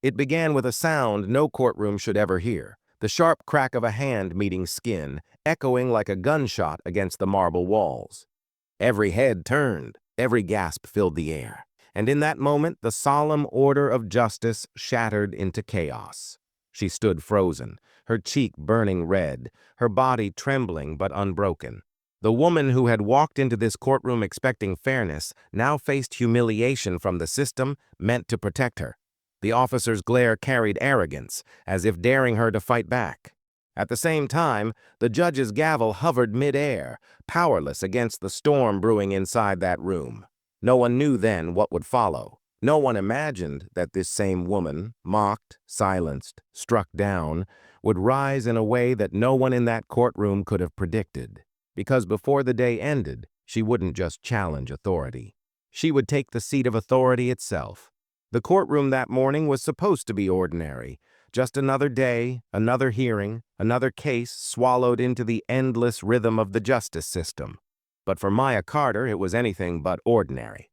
It began with a sound no courtroom should ever hear, the sharp crack of a hand meeting skin, echoing like a gunshot against the marble walls. Every head turned, every gasp filled the air, and in that moment the solemn order of justice shattered into chaos. She stood frozen, her cheek burning red, her body trembling but unbroken. The woman who had walked into this courtroom expecting fairness now faced humiliation from the system meant to protect her. The officer's glare carried arrogance, as if daring her to fight back. At the same time, the judge's gavel hovered mid-air, powerless against the storm brewing inside that room. No one knew then what would follow. No one imagined that this same woman, mocked, silenced, struck down, would rise in a way that no one in that courtroom could have predicted. Because before the day ended, she wouldn't just challenge authority. She would take the seat of authority itself. The courtroom that morning was supposed to be ordinary. Just another day, another hearing, another case swallowed into the endless rhythm of the justice system. But for Maya Carter, it was anything but ordinary.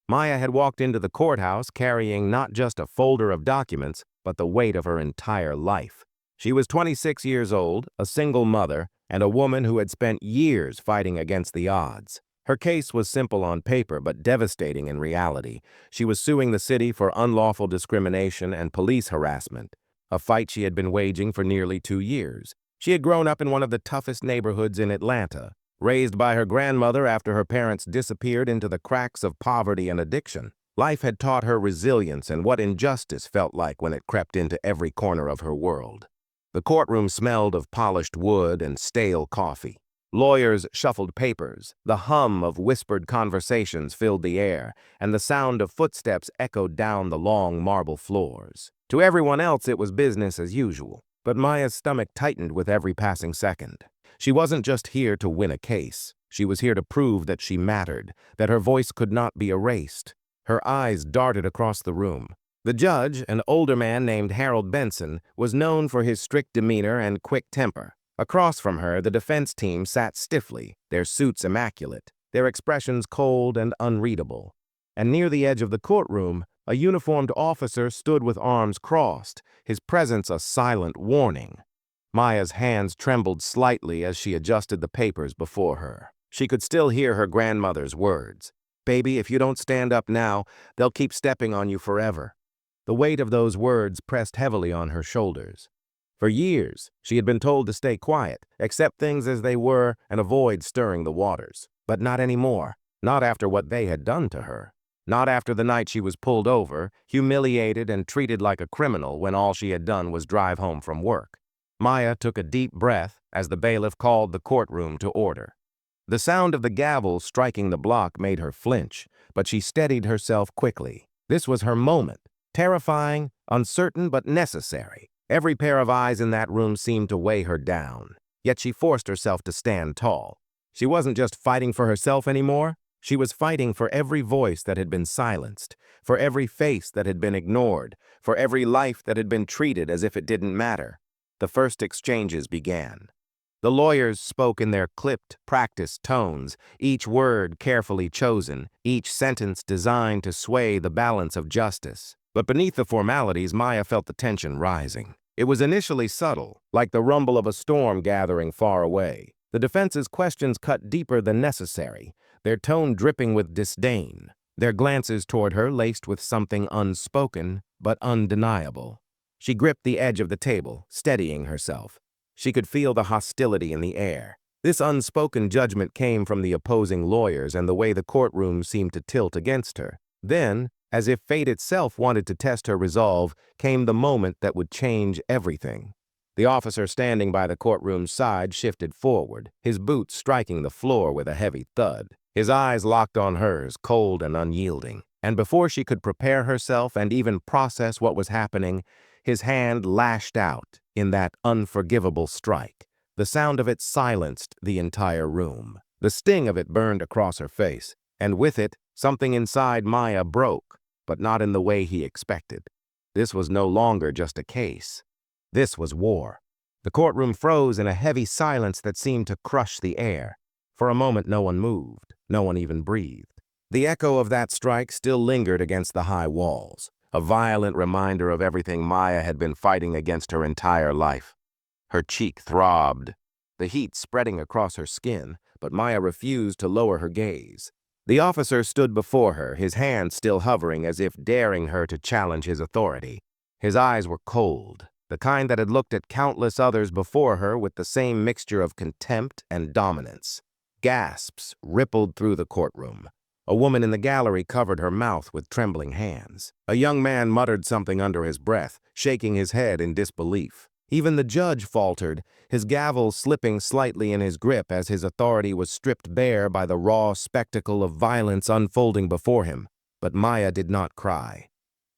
Maya had walked into the courthouse carrying not just a folder of documents, but the weight of her entire life. She was 26 years old, a single mother, and a woman who had spent years fighting against the odds. Her case was simple on paper, but devastating in reality. She was suing the city for unlawful discrimination and police harassment, a fight she had been waging for nearly 2 years. She had grown up in one of the toughest neighborhoods in Atlanta, raised by her grandmother after her parents disappeared into the cracks of poverty and addiction. Life had taught her resilience and what injustice felt like when it crept into every corner of her world. The courtroom smelled of polished wood and stale coffee. Lawyers shuffled papers, the hum of whispered conversations filled the air, and the sound of footsteps echoed down the long marble floors. To everyone else it was business as usual, but Maya's stomach tightened with every passing second. She wasn't just here to win a case. She was here to prove that she mattered, that her voice could not be erased. Her eyes darted across the room. The judge, an older man named Harold Benson, was known for his strict demeanor and quick temper. Across from her, the defense team sat stiffly, their suits immaculate, their expressions cold and unreadable. And near the edge of the courtroom, a uniformed officer stood with arms crossed, his presence a silent warning. Maya's hands trembled slightly as she adjusted the papers before her. She could still hear her grandmother's words. "Baby, if you don't stand up now, they'll keep stepping on you forever." The weight of those words pressed heavily on her shoulders. For years, she had been told to stay quiet, accept things as they were, and avoid stirring the waters. But not anymore. Not after what they had done to her. Not after the night she was pulled over, humiliated and treated like a criminal when all she had done was drive home from work. Maya took a deep breath as the bailiff called the courtroom to order. The sound of the gavel striking the block made her flinch, but she steadied herself quickly. This was her moment. Terrifying, uncertain, but necessary. Every pair of eyes in that room seemed to weigh her down, yet she forced herself to stand tall. She wasn't just fighting for herself anymore, she was fighting for every voice that had been silenced, for every face that had been ignored, for every life that had been treated as if it didn't matter. The first exchanges began. The lawyers spoke in their clipped, practiced tones, each word carefully chosen, each sentence designed to sway the balance of justice. But beneath the formalities, Maya felt the tension rising. It was initially subtle, like the rumble of a storm gathering far away. The defense's questions cut deeper than necessary, their tone dripping with disdain, their glances toward her laced with something unspoken but undeniable. She gripped the edge of the table, steadying herself. She could feel the hostility in the air. This unspoken judgment came from the opposing lawyers and the way the courtroom seemed to tilt against her. Then, as if fate itself wanted to test her resolve, came the moment that would change everything. The officer standing by the courtroom's side shifted forward, his boots striking the floor with a heavy thud. His eyes locked on hers, cold and unyielding. And before she could prepare herself and even process what was happening, his hand lashed out in that unforgivable strike. The sound of it silenced the entire room. The sting of it burned across her face, and with it, something inside Maya broke, but not in the way he expected. This was no longer just a case. This was war. The courtroom froze in a heavy silence that seemed to crush the air. For a moment, no one moved. No one even breathed. The echo of that strike still lingered against the high walls. a violent reminder of everything Maya had been fighting against her entire life. Her cheek throbbed, the heat spreading across her skin, but Maya refused to lower her gaze. The officer stood before her, his hand still hovering as if daring her to challenge his authority. His eyes were cold, the kind that had looked at countless others before her with the same mixture of contempt and dominance. Gasps rippled through the courtroom. A woman in the gallery covered her mouth with trembling hands. A young man muttered something under his breath, shaking his head in disbelief. Even the judge faltered, his gavel slipping slightly in his grip as his authority was stripped bare by the raw spectacle of violence unfolding before him. But Maya did not cry.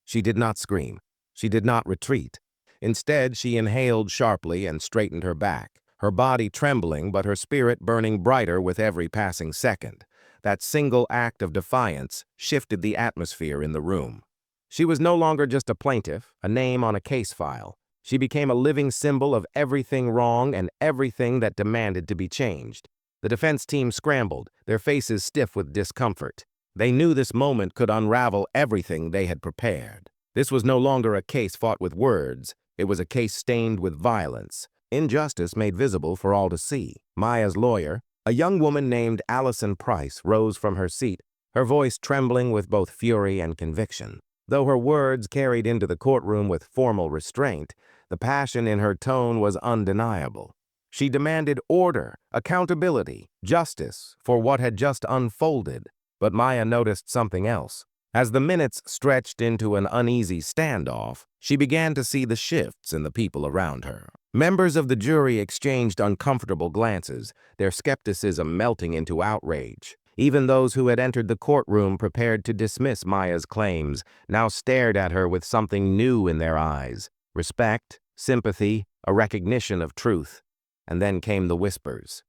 She did not scream. She did not retreat. Instead, she inhaled sharply and straightened her back, her body trembling but her spirit burning brighter with every passing second. That single act of defiance shifted the atmosphere in the room. She was no longer just a plaintiff, a name on a case file. She became a living symbol of everything wrong and everything that demanded to be changed. The defense team scrambled, their faces stiff with discomfort. They knew this moment could unravel everything they had prepared. This was no longer a case fought with words. It was a case stained with violence, injustice made visible for all to see. Maya's lawyer, a young woman named Allison Price, rose from her seat, her voice trembling with both fury and conviction. Though her words carried into the courtroom with formal restraint, the passion in her tone was undeniable. She demanded order, accountability, justice for what had just unfolded. But Maya noticed something else. As the minutes stretched into an uneasy standoff, she began to see the shifts in the people around her. Members of the jury exchanged uncomfortable glances, their skepticism melting into outrage. Even those who had entered the courtroom prepared to dismiss Maya's claims now stared at her with something new in their eyes. Respect, sympathy, a recognition of truth. And then came the whispers.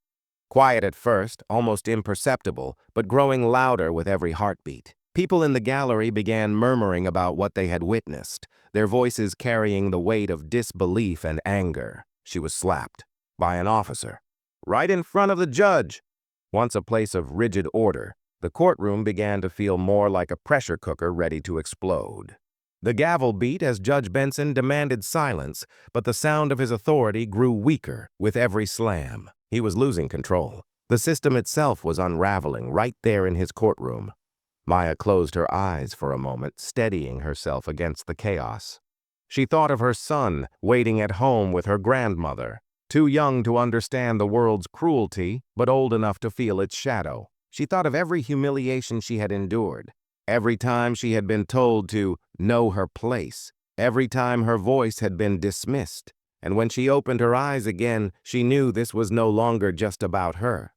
Quiet at first, almost imperceptible, but growing louder with every heartbeat. People in the gallery began murmuring about what they had witnessed, their voices carrying the weight of disbelief and anger. She was slapped by an officer, right in front of the judge. Once a place of rigid order, the courtroom began to feel more like a pressure cooker ready to explode. The gavel beat as Judge Benson demanded silence, but the sound of his authority grew weaker with every slam. He was losing control. The system itself was unraveling right there in his courtroom. Maya closed her eyes for a moment, steadying herself against the chaos. She thought of her son waiting at home with her grandmother, too young to understand the world's cruelty, but old enough to feel its shadow. She thought of every humiliation she had endured, every time she had been told to know her place, every time her voice had been dismissed. And when she opened her eyes again, she knew this was no longer just about her.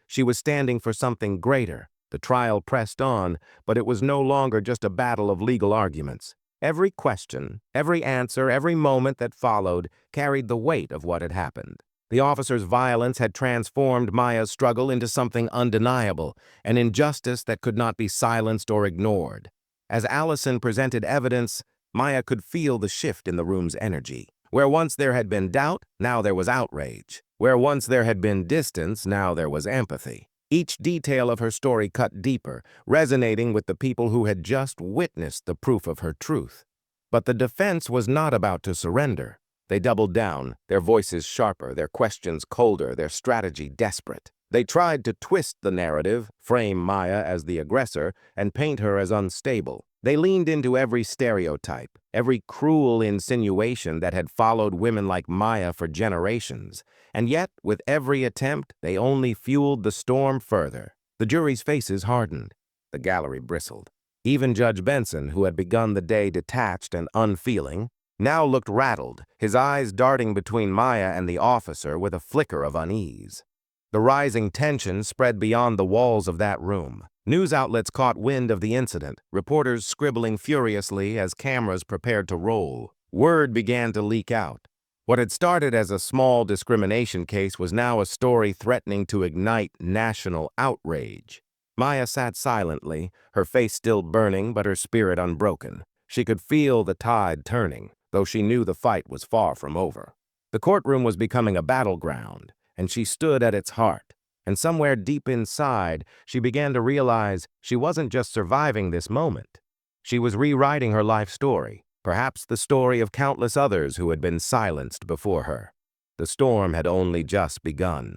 She was standing for something greater. The trial pressed on, but it was no longer just a battle of legal arguments. Every question, every answer, every moment that followed carried the weight of what had happened. The officer's violence had transformed Maya's struggle into something undeniable, an injustice that could not be silenced or ignored. As Allison presented evidence, Maya could feel the shift in the room's energy. Where once there had been doubt, now there was outrage. Where once there had been distance, now there was empathy. Each detail of her story cut deeper, resonating with the people who had just witnessed the proof of her truth. But the defense was not about to surrender. They doubled down, their voices sharper, their questions colder, their strategy desperate. They tried to twist the narrative, frame Maya as the aggressor, and paint her as unstable. They leaned into every stereotype, every cruel insinuation that had followed women like Maya for generations. And yet, with every attempt, they only fueled the storm further. The jury's faces hardened. The gallery bristled. Even Judge Benson, who had begun the day detached and unfeeling, now looked rattled, his eyes darting between Maya and the officer with a flicker of unease. The rising tension spread beyond the walls of that room. News outlets caught wind of the incident, reporters scribbling furiously as cameras prepared to roll. Word began to leak out. What had started as a small discrimination case was now a story threatening to ignite national outrage. Maya sat silently, her face still burning but her spirit unbroken. She could feel the tide turning, though she knew the fight was far from over. The courtroom was becoming a battleground, and she stood at its heart. And somewhere deep inside, she began to realize she wasn't just surviving this moment. She was rewriting her life story, perhaps the story of countless others who had been silenced before her. The storm had only just begun.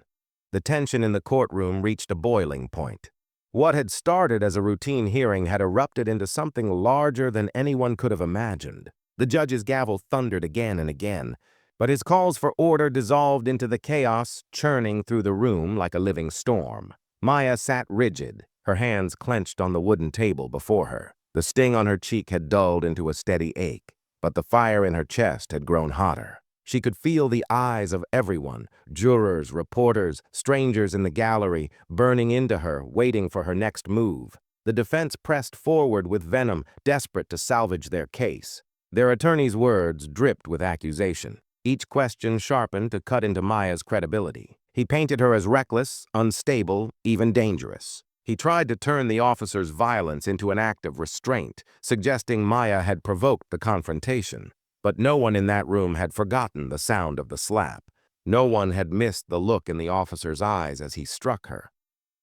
The tension in the courtroom reached a boiling point. What had started as a routine hearing had erupted into something larger than anyone could have imagined. The judge's gavel thundered again and again, but his calls for order dissolved into the chaos churning through the room like a living storm. Maya sat rigid, her hands clenched on the wooden table before her. The sting on her cheek had dulled into a steady ache, but the fire in her chest had grown hotter. She could feel the eyes of everyone, jurors, reporters, strangers in the gallery, burning into her, waiting for her next move. The defense pressed forward with venom, desperate to salvage their case. Their attorney's words dripped with accusation. Each question sharpened to cut into Maya's credibility. He painted her as reckless, unstable, even dangerous. He tried to turn the officer's violence into an act of restraint, suggesting Maya had provoked the confrontation. But no one in that room had forgotten the sound of the slap. No one had missed the look in the officer's eyes as he struck her.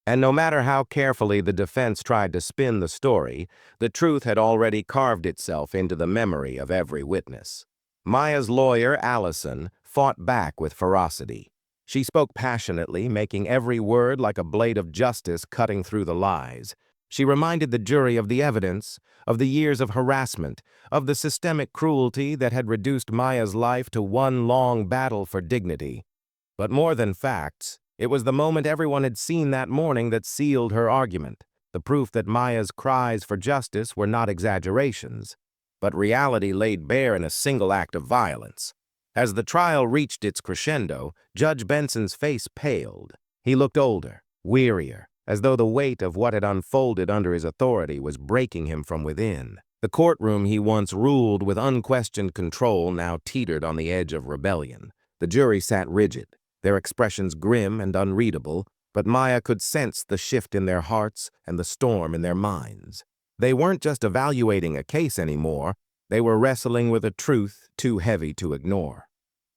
And no matter how carefully the defense tried to spin the story, the truth had already carved itself into the memory of every witness. Maya's lawyer, Allison, fought back with ferocity. She spoke passionately, making every word like a blade of justice cutting through the lies. She reminded the jury of the evidence, of the years of harassment, of the systemic cruelty that had reduced Maya's life to one long battle for dignity. But more than facts, it was the moment everyone had seen that morning that sealed her argument, the proof that Maya's cries for justice were not exaggerations, but reality laid bare in a single act of violence. As the trial reached its crescendo, Judge Benson's face paled. He looked older, wearier, as though the weight of what had unfolded under his authority was breaking him from within. The courtroom he once ruled with unquestioned control now teetered on the edge of rebellion. The jury sat rigid, their expressions grim and unreadable, but Maya could sense the shift in their hearts and the storm in their minds. They weren't just evaluating a case anymore, they were wrestling with a truth too heavy to ignore.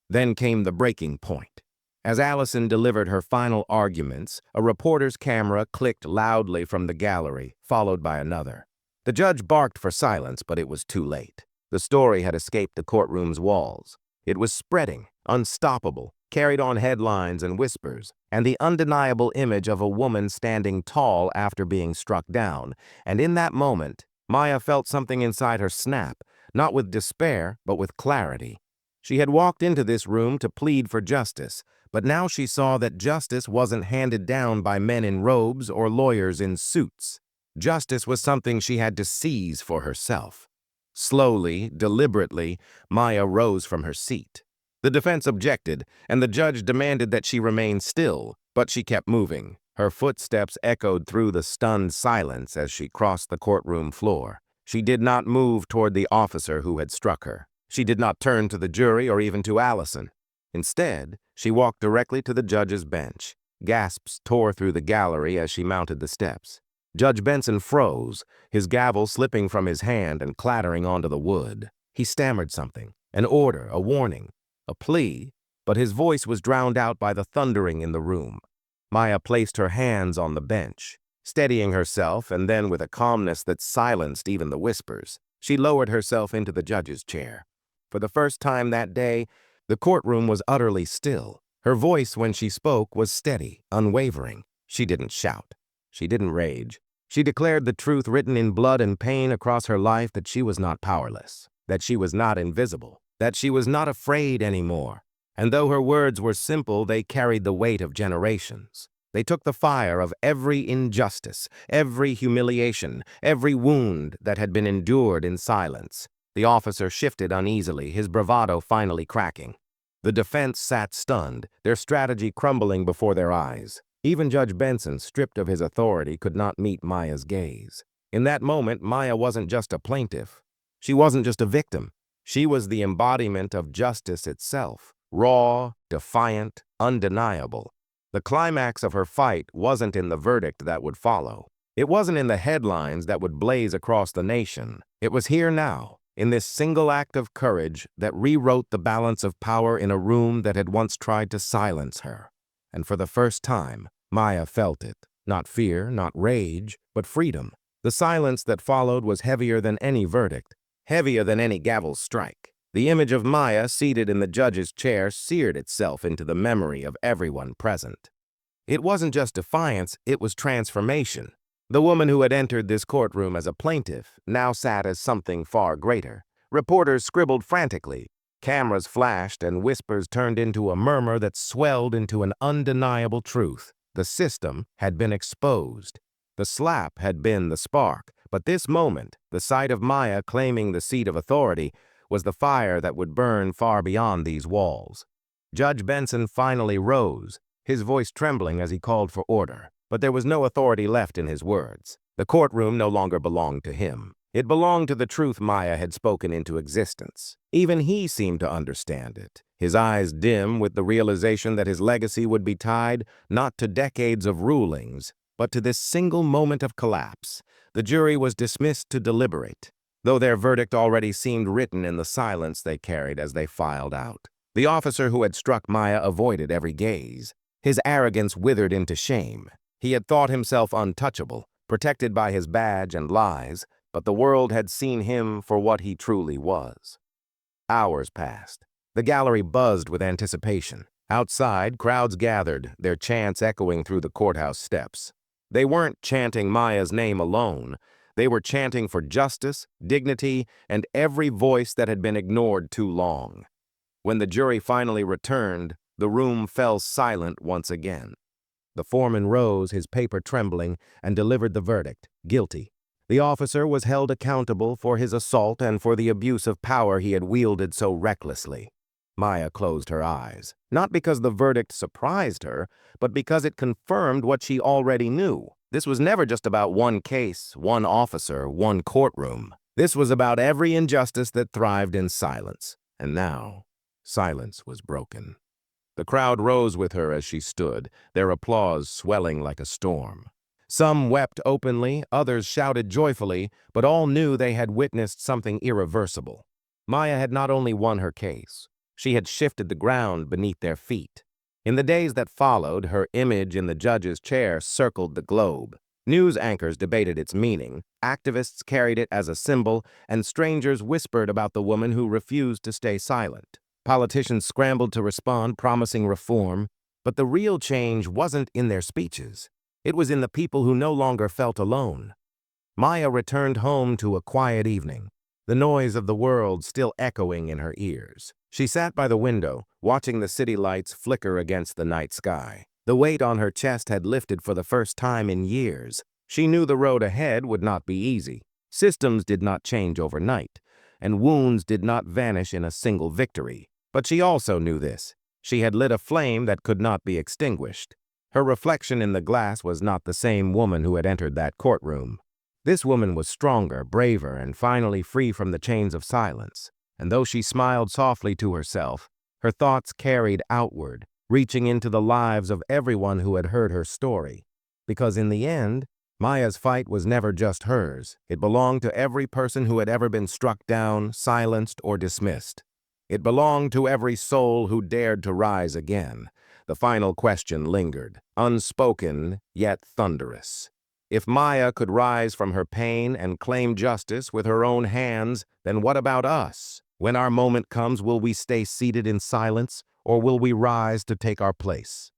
Then came the breaking point. As Allison delivered her final arguments, a reporter's camera clicked loudly from the gallery, followed by another. The judge barked for silence, but it was too late. The story had escaped the courtroom's walls. It was spreading, unstoppable, carried on headlines and whispers, and the undeniable image of a woman standing tall after being struck down. And in that moment, Maya felt something inside her snap, not with despair, but with clarity. She had walked into this room to plead for justice, but now she saw that justice wasn't handed down by men in robes or lawyers in suits. Justice was something she had to seize for herself. Slowly, deliberately, Maya rose from her seat. The defense objected, and the judge demanded that she remain still, but she kept moving. Her footsteps echoed through the stunned silence as she crossed the courtroom floor. She did not move toward the officer who had struck her. She did not turn to the jury or even to Allison. Instead, she walked directly to the judge's bench. Gasps tore through the gallery as she mounted the steps. Judge Benson froze, his gavel slipping from his hand and clattering onto the wood. He stammered something, an order, a warning, a plea, but his voice was drowned out by the thundering in the room. Maya placed her hands on the bench, steadying herself, and then with a calmness that silenced even the whispers, she lowered herself into the judge's chair. For the first time that day, the courtroom was utterly still. Her voice, when she spoke, was steady, unwavering. She didn't shout. She didn't rage. She declared the truth written in blood and pain across her life, that she was not powerless, that she was not invisible, that she was not afraid anymore. And though her words were simple, they carried the weight of generations. They took the fire of every injustice, every humiliation, every wound that had been endured in silence. The officer shifted uneasily, his bravado finally cracking. The defense sat stunned, their strategy crumbling before their eyes. Even Judge Benson, stripped of his authority, could not meet Maya's gaze. In that moment, Maya wasn't just a plaintiff. She wasn't just a victim. She was the embodiment of justice itself, raw, defiant, undeniable. The climax of her fight wasn't in the verdict that would follow. It wasn't in the headlines that would blaze across the nation. It was here now, in this single act of courage that rewrote the balance of power in a room that had once tried to silence her. And for the first time, Maya felt it. Not fear, not rage, but freedom. The silence that followed was heavier than any verdict, heavier than any gavel strike. The image of Maya seated in the judge's chair seared itself into the memory of everyone present. It wasn't just defiance, it was transformation. The woman who had entered this courtroom as a plaintiff now sat as something far greater. Reporters scribbled frantically. Cameras flashed and whispers turned into a murmur that swelled into an undeniable truth. The system had been exposed. The slap had been the spark, but this moment, the sight of Maya claiming the seat of authority, was the fire that would burn far beyond these walls. Judge Benson finally rose, his voice trembling as he called for order. But there was no authority left in his words. The courtroom no longer belonged to him. It belonged to the truth Maya had spoken into existence. Even he seemed to understand it, his eyes dim with the realization that his legacy would be tied not to decades of rulings, but to this single moment of collapse. The jury was dismissed to deliberate, though their verdict already seemed written in the silence they carried as they filed out. The officer who had struck Maya avoided every gaze. His arrogance withered into shame. He had thought himself untouchable, protected by his badge and lies, but the world had seen him for what he truly was. Hours passed. The gallery buzzed with anticipation. Outside, crowds gathered, their chants echoing through the courthouse steps. They weren't chanting Maya's name alone. They were chanting for justice, dignity, and every voice that had been ignored too long. When the jury finally returned, the room fell silent once again. The foreman rose, his paper trembling, and delivered the verdict, guilty. The officer was held accountable for his assault and for the abuse of power he had wielded so recklessly. Maya closed her eyes, not because the verdict surprised her, but because it confirmed what she already knew. This was never just about one case, one officer, one courtroom. This was about every injustice that thrived in silence. And now, silence was broken. The crowd rose with her as she stood, their applause swelling like a storm. Some wept openly, others shouted joyfully, but all knew they had witnessed something irreversible. Maya had not only won her case, she had shifted the ground beneath their feet. In the days that followed, her image in the judge's chair circled the globe. News anchors debated its meaning, activists carried it as a symbol, and strangers whispered about the woman who refused to stay silent. Politicians scrambled to respond, promising reform, but the real change wasn't in their speeches. It was in the people who no longer felt alone. Maya returned home to a quiet evening, the noise of the world still echoing in her ears. She sat by the window, watching the city lights flicker against the night sky. The weight on her chest had lifted for the first time in years. She knew the road ahead would not be easy. Systems did not change overnight, and wounds did not vanish in a single victory. But she also knew this. She had lit a flame that could not be extinguished. Her reflection in the glass was not the same woman who had entered that courtroom. This woman was stronger, braver, and finally free from the chains of silence. And though she smiled softly to herself, her thoughts carried outward, reaching into the lives of everyone who had heard her story. Because in the end, Maya's fight was never just hers. It belonged to every person who had ever been struck down, silenced, or dismissed. It belonged to every soul who dared to rise again. The final question lingered, unspoken yet thunderous. If Maya could rise from her pain and claim justice with her own hands, then what about us? When our moment comes, will we stay seated in silence, or will we rise to take our place?